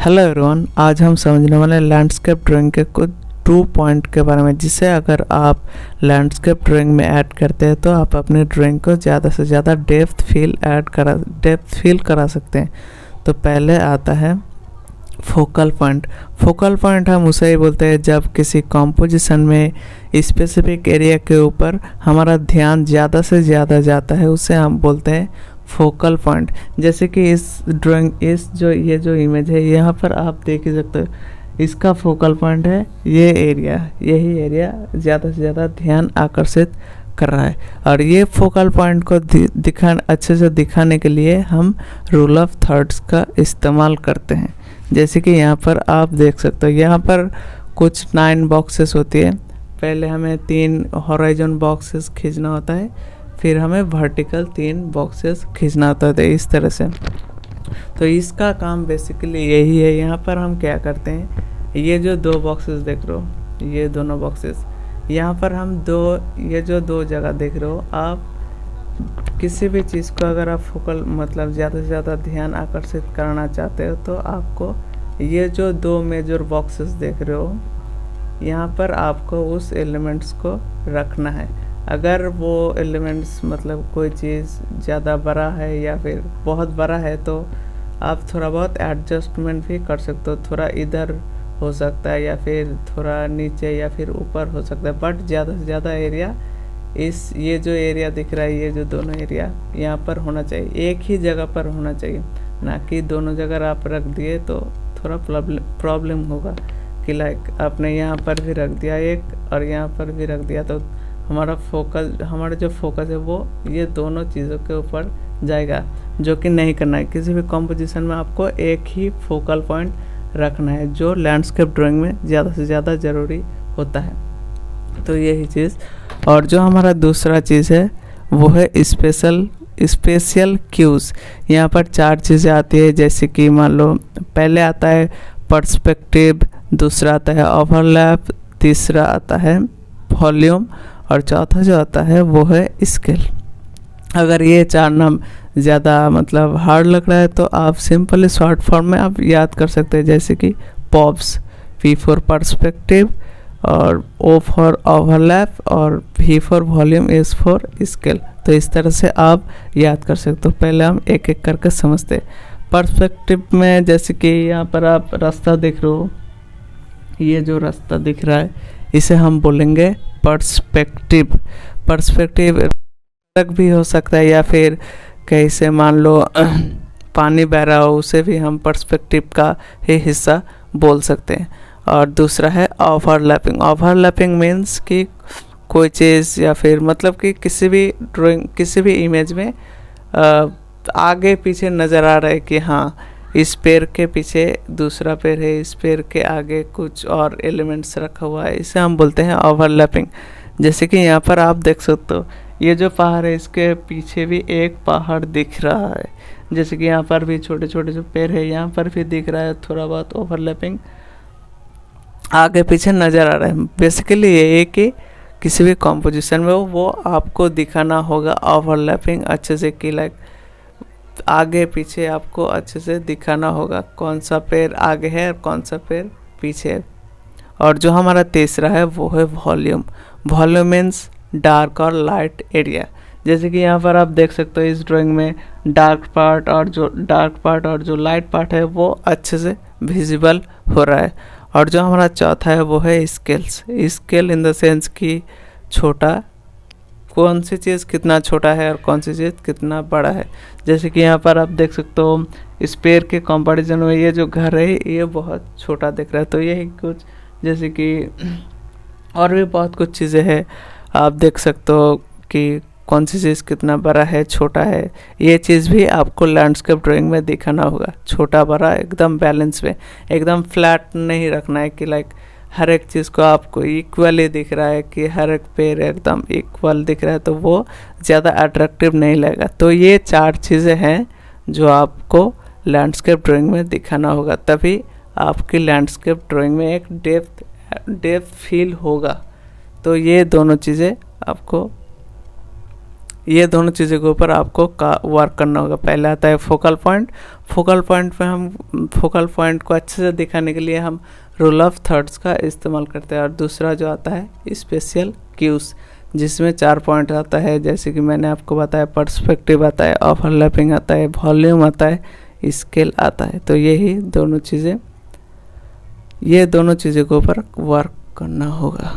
Hello everyone, आज हम समझने वाले लैंडस्केप ड्राइंग के कुछ 2 पॉइंट के बारे में, जिसे अगर आप लैंडस्केप ड्राइंग में ऐड करते हैं तो आप अपनी ड्राइंग को ज़्यादा से ज़्यादा डेप्थ फील करा सकते हैं। तो पहले आता है फोकल पॉइंट। फोकल पॉइंट हम उसे ही बोलते हैं जब किसी कॉम्पोजिशन में स्पेसिफिक एरिया के ऊपर हमारा ध्यान ज़्यादा से ज़्यादा जाता है, उसे हम बोलते हैं फोकल पॉइंट। जैसे कि ये जो इमेज है यहाँ पर आप देख ही सकते हो, इसका फोकल पॉइंट है ये एरिया, यही एरिया ज़्यादा से ज़्यादा ध्यान आकर्षित कर रहा है। और ये फोकल पॉइंट को अच्छे से दिखाने के लिए हम रूल ऑफ थर्ड्स का इस्तेमाल करते हैं। जैसे कि यहाँ पर आप देख सकते हो, यहाँ पर कुछ 9 बॉक्सेस होती है। पहले हमें 3 हॉराइजन बॉक्सेस खींचना होता है, फिर हमें वर्टिकल 3 बॉक्सेस खींचना होता है इस तरह से। तो इसका काम बेसिकली यही है। यहाँ पर हम क्या करते हैं, ये जो 2 बॉक्सेस देख रहे हो, ये दोनों बॉक्सेस, यहाँ पर हम ये जो 2 जगह देख रहे हो, आप किसी भी चीज़ को अगर आप फोकल मतलब ज़्यादा से ज़्यादा ध्यान आकर्षित करना चाहते हो तो आपको ये जो 2 मेजर बॉक्सेस देख रहे हो, यहाँ पर आपको उस एलिमेंट्स को रखना है। अगर वो एलिमेंट्स मतलब कोई चीज़ ज़्यादा बड़ा है या फिर बहुत बड़ा है तो आप थोड़ा बहुत एडजस्टमेंट भी कर सकते हो। थोड़ा इधर हो सकता है या फिर थोड़ा नीचे या फिर ऊपर हो सकता है, बट ज़्यादा से ज़्यादा एरिया ये जो एरिया दिख रहा है, ये जो दोनों एरिया यहाँ पर होना चाहिए, एक ही जगह पर होना चाहिए, ना कि दोनों जगह आप रख दिए तो थोड़ा प्रॉब्लम होगा कि लाइक आपने यहाँ पर भी रख दिया एक और यहाँ पर भी रख दिया तो हमारा जो फोकस है वो ये दोनों चीज़ों के ऊपर जाएगा, जो कि नहीं करना है। किसी भी कॉम्पोजिशन में आपको एक ही फोकल पॉइंट रखना है, जो लैंडस्केप ड्राइंग में ज़्यादा से ज़्यादा ज़रूरी होता है। तो यही चीज़। और जो हमारा दूसरा चीज़ है वो है स्पेशल क्यूज़। यहाँ पर 4 चीज़ें आती है, जैसे कि मान लो पहले आता है पर्सपेक्टिव, दूसरा आता है ओवरलैप, तीसरा आता है वॉल्यूम और चौथा जो आता है वो है स्केल। अगर ये 4 नाम ज़्यादा मतलब हार्ड लग रहा है तो आप सिंपली शॉर्ट फॉर्म में आप याद कर सकते हैं, जैसे कि पॉप्स, P फॉर पर्सपेक्टिव और O फॉर ओवरलैप और V for volume, S for scale. तो इस तरह से आप याद कर सकते हो। पहले हम एक एक करके समझते हैं। पर्सपेक्टिव में जैसे कि यहाँ पर आप रास्ता देख रहे हो, ये जो रास्ता दिख रहा है इसे हम बोलेंगे पर्सपेक्टिव। पर्सपेक्टिव तक भी हो सकता है या फिर कहीं से मान लो पानी बह रहा हो, उसे भी हम पर्सपेक्टिव का ही हिस्सा बोल सकते हैं। और दूसरा है ओवरलैपिंग। ओवरलैपिंग मीन्स कि कोई चीज़ या फिर मतलब कि किसी भी इमेज में आगे पीछे नज़र आ रहा है कि हाँ इस पेड़ के पीछे दूसरा पेड़ है, इस पेड़ के आगे कुछ और एलिमेंट्स रखा हुआ है, इसे हम बोलते हैं ओवरलैपिंग। जैसे कि यहाँ पर आप देख सकते हो, ये जो पहाड़ है इसके पीछे भी एक पहाड़ दिख रहा है। जैसे कि यहाँ पर भी छोटे छोटे जो पेड़ है यहाँ पर भी दिख रहा है, थोड़ा बहुत ओवरलैपिंग आगे पीछे नज़र आ रहा है। बेसिकली ये है कि किसी भी कॉम्पोजिशन में वो आपको दिखाना होगा ओवरलैपिंग अच्छे से, कि लाइक आगे पीछे आपको अच्छे से दिखाना होगा कौन सा पेड़ आगे है और कौन सा पेड़ पीछे है। और जो हमारा तीसरा है वो है वॉल्यूम। वॉल्यूम मीन्स डार्क और लाइट एरिया। जैसे कि यहाँ पर आप देख सकते हो इस ड्राइंग में डार्क पार्ट और जो लाइट पार्ट है वो अच्छे से विजिबल हो रहा है। और जो हमारा चौथा है वो है scales. Scale in the sense कि छोटा, कौन सी चीज़ कितना छोटा है और कौन सी चीज़ कितना बड़ा है। जैसे कि यहाँ पर आप देख सकते हो इस पेड़ के कंपैरिजन में ये जो घर है ये बहुत छोटा दिख रहा है। तो यही कुछ, जैसे कि और भी बहुत कुछ चीज़ें हैं, आप देख सकते हो कि कौन सी चीज़ कितना बड़ा है छोटा है। ये चीज़ भी आपको लैंडस्केप ड्राइंग में दिखाना होगा, छोटा बड़ा एकदम बैलेंस में, एकदम फ्लैट नहीं रखना है कि लाइक हर एक चीज़ को आपको इक्वली दिख रहा है, कि हर एक पेड़ एकदम इक्वल दिख रहा है, तो वो ज़्यादा अट्रैक्टिव नहीं लगेगा। तो ये 4 चीज़ें हैं जो आपको लैंडस्केप ड्राइंग में दिखाना होगा, तभी आपकी लैंडस्केप ड्राइंग में एक डेप्थ फील होगा। तो ये दोनों चीज़ें आपको ये दोनों चीज़ों के ऊपर आपको वर्क करना होगा। पहले आता है फोकल पॉइंट। फोकल पॉइंट पे हम फोकल पॉइंट को अच्छे से दिखाने के लिए हम रूल ऑफ थर्ड्स का इस्तेमाल करते हैं। और दूसरा जो आता है स्पेशल क्यूज, जिसमें 4 पॉइंट आता है, जैसे कि मैंने आपको बताया पर्सपेक्टिव आता है, ओवरलैपिंग आता है, वॉल्यूम आता है, स्केल आता है। तो ये दोनों चीज़ों के ऊपर वर्क करना होगा।